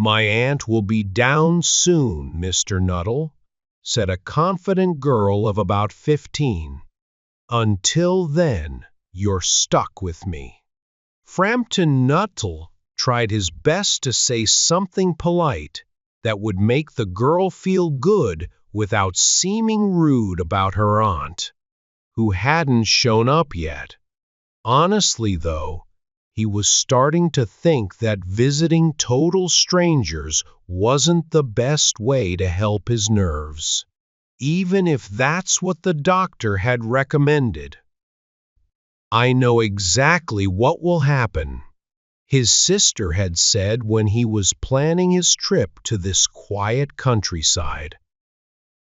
"My aunt will be down soon, Mr. Nuttall," said a confident girl of about 15. "Until then, you're stuck with me." Frampton Nuttall tried his best to say something polite that would make the girl feel good without seeming rude about her aunt, who hadn't shown up yet. Honestly, though, he was starting to think that visiting total strangers wasn't the best way to help his nerves, even if that's what the doctor had recommended. "I know exactly what will happen," his sister had said when he was planning his trip to this quiet countryside.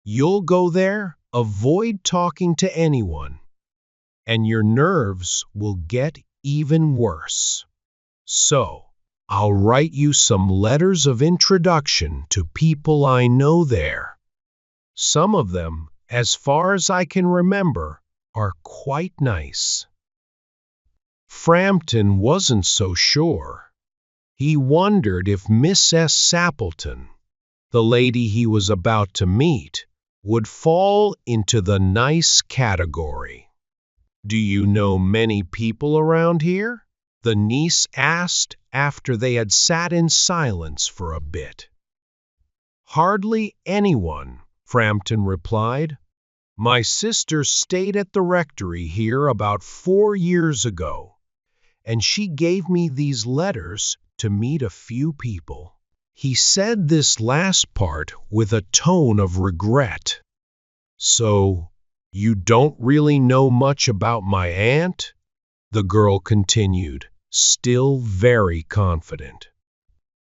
"You'll go there, avoid talking to anyone, and your nerves will get even worse. So, I'll write you some letters of introduction to people I know there. Some of them, as far as I can remember, are quite nice." Frampton wasn't so sure. He wondered if Miss S. Sappleton, the lady he was about to meet, would fall into the nice category. "Do you know many people around here?" the niece asked after they had sat in silence for a bit. "Hardly anyone," Frampton replied. "My sister stayed at the rectory here about 4 years ago, and she gave me these letters to meet a few people." He said this last part with a tone of regret. "So, you don't really know much about my aunt?" the girl continued, still very confident.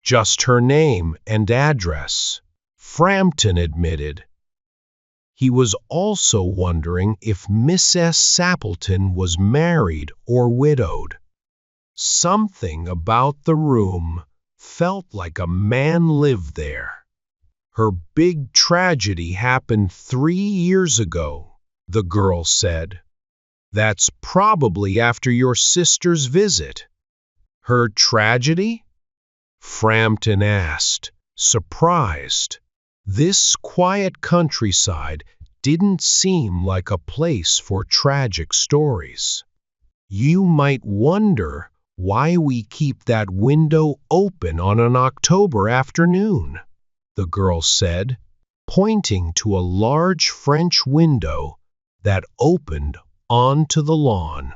"Just her name and address," Frampton admitted. He was also wondering if Miss S. Sappleton was married or widowed. Something about the room felt like a man lived there. "Her big tragedy happened 3 years ago," the girl said. "That's probably after your sister's visit." "Her tragedy?" Frampton asked, surprised. This quiet countryside didn't seem like a place for tragic stories. "You might wonder why we keep that window open on an October afternoon," the girl said, pointing to a large French window that opened onto the lawn.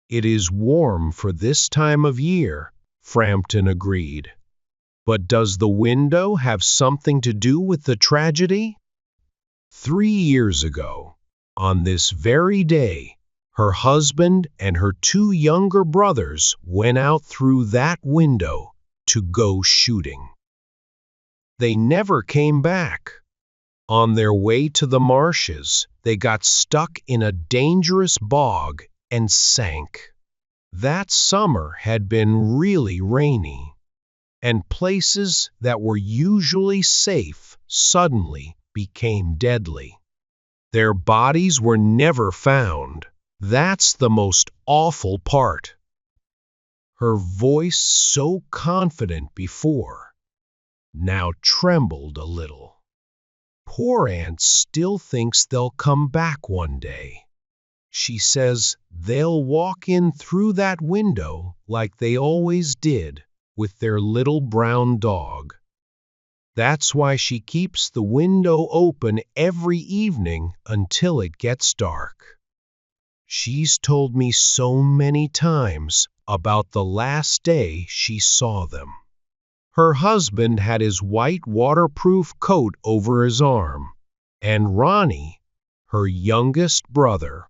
"It is warm for this time of year," Frampton agreed. "But does the window have something to do with the tragedy?" 3 years ago, on this very day, her husband and her 2 younger brothers went out through that window to go shooting. They never came back. On their way to the marshes, they got stuck in a dangerous bog and sank. That summer had been really rainy, and places that were usually safe suddenly became deadly. Their bodies were never found. That's the most awful part. Her voice, so confident before, now trembled a little. "Poor aunt still thinks they'll come back one day. She says they'll walk in through that window like they always did with their little brown dog. That's why she keeps the window open every evening until it gets dark. She's told me so many times about the last day she saw them." Her husband had his white waterproof coat over his arm, and Ronnie, her youngest brother,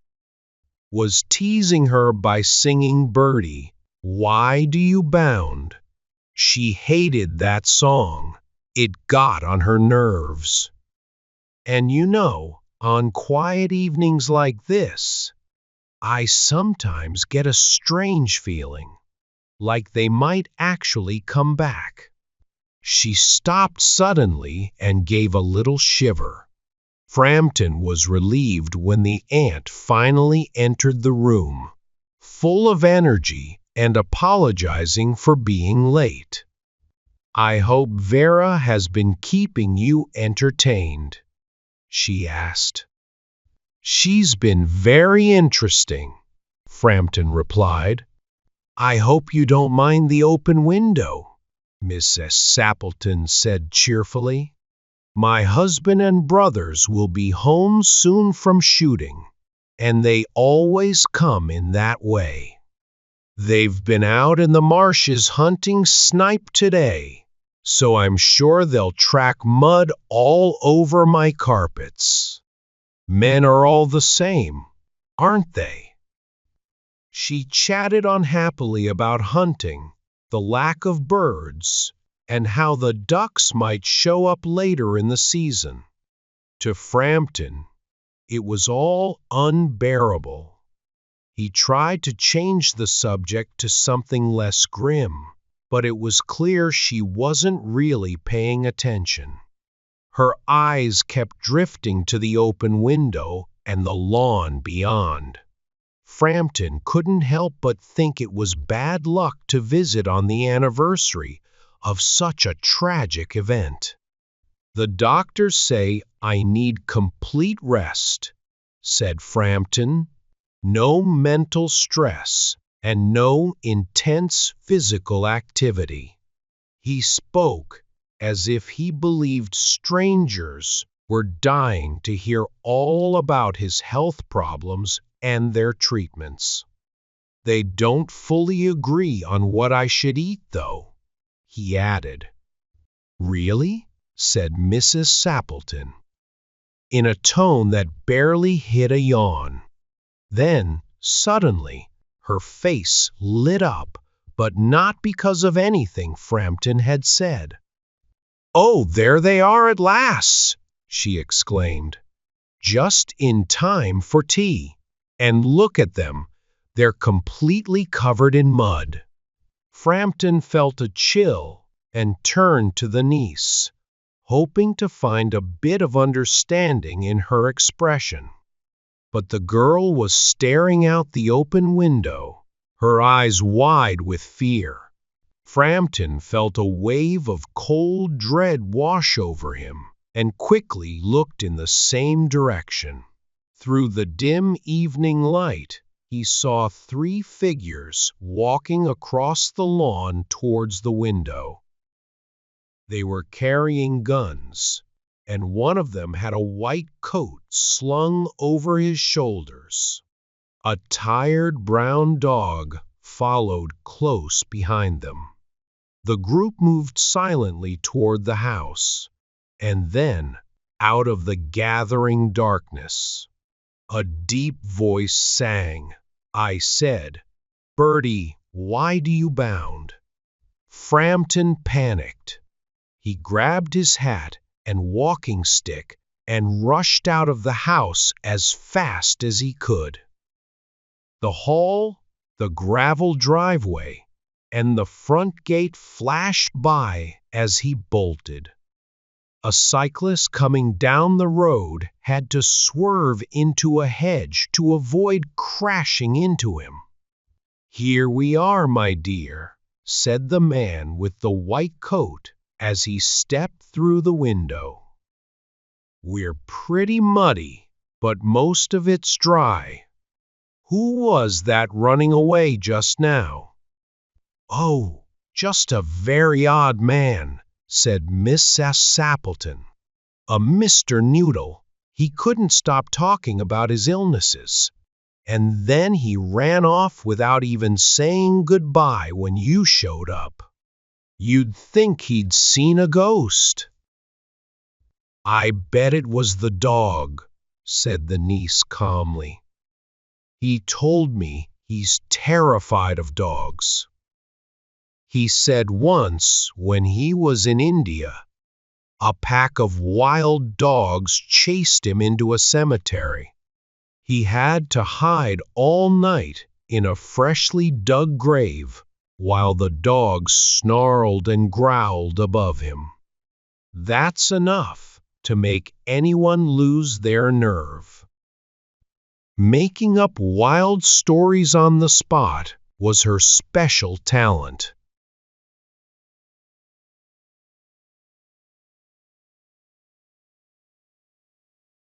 was teasing her by singing "Birdie, Why Do You Bound?" She hated that song. It got on her nerves. And on quiet evenings like this, I sometimes get a strange feeling, like they might actually come back. She stopped suddenly and gave a little shiver. Frampton was relieved when the aunt finally entered the room, full of energy and apologizing for being late. "I hope Vera has been keeping you entertained," she asked. "She's been very interesting," Frampton replied. "I hope you don't mind the open window," Mrs. Sappleton said cheerfully. "My husband and brothers will be home soon from shooting, and they always come in that way. They've been out in the marshes hunting snipe today, so I'm sure they'll track mud all over my carpets. Men are all the same, aren't they?" She chatted unhappily about hunting, the lack of birds, and how the ducks might show up later in the season. To Frampton, it was all unbearable. He tried to change the subject to something less grim, but it was clear she wasn't really paying attention. Her eyes kept drifting to the open window and the lawn beyond. Frampton couldn't help but think it was bad luck to visit on the anniversary of such a tragic event. "The doctors say I need complete rest," said Frampton. "No mental stress and no intense physical activity." He spoke as if he believed strangers were dying to hear all about his health problems and their treatments. "They don't fully agree on what I should eat, though," he added. "Really?" said Mrs. Sappleton, in a tone that barely hid a yawn. Then, suddenly, her face lit up, but not because of anything Frampton had said. "Oh, there they are at last!" she exclaimed. "Just in time for tea. And look at them, they're completely covered in mud." Frampton felt a chill and turned to the niece, hoping to find a bit of understanding in her expression. But the girl was staring out the open window, her eyes wide with fear. Frampton felt a wave of cold dread wash over him and quickly looked in the same direction. Through the dim evening light, he saw 3 figures walking across the lawn towards the window. They were carrying guns, and one of them had a white coat slung over his shoulders. A tired brown dog followed close behind them. The group moved silently toward the house, and then, out of the gathering darkness, a deep voice sang. "I said, Bertie, why do you bound?" Frampton panicked. He grabbed his hat and walking stick and rushed out of the house as fast as he could. The hall, the gravel driveway, and the front gate flashed by as he bolted. A cyclist coming down the road had to swerve into a hedge to avoid crashing into him. "Here we are, my dear," said the man with the white coat as he stepped through the window. "We're pretty muddy, but most of it's dry. Who was that running away just now?" "Oh, just a very odd man," said Mrs. Sappleton. "A Mr. Noodle. He couldn't stop talking about his illnesses. And then he ran off without even saying goodbye when you showed up. You'd think he'd seen a ghost." "I bet it was the dog," said the niece calmly. "He told me he's terrified of dogs. He said once when he was in India, a pack of wild dogs chased him into a cemetery. He had to hide all night in a freshly dug grave while the dogs snarled and growled above him. That's enough to make anyone lose their nerve." Making up wild stories on the spot was her special talent.